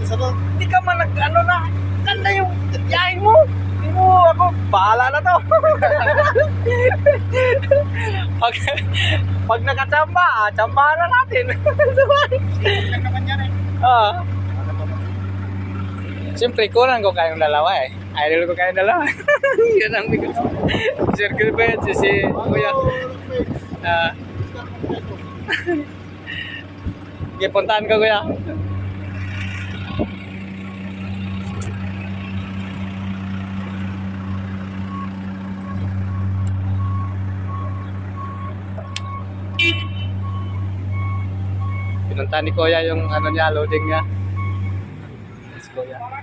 Hindi ka man nag-ano na. Ganda yung yahin mo. Hindi mo ako, bahala na to. pag, pag nakachamba, chambahan na natin. Lang naman yan eh. Ah. Siyempre, kunan ko kayong dalawa eh. Idol ko kayong dalawa. Yun ang bigas. Sir Gilbert, si Kuya. Puntahan ko, Kuya. Pinuntahan ni Kuya yung ano niya, loading niya. Yes, Kuya.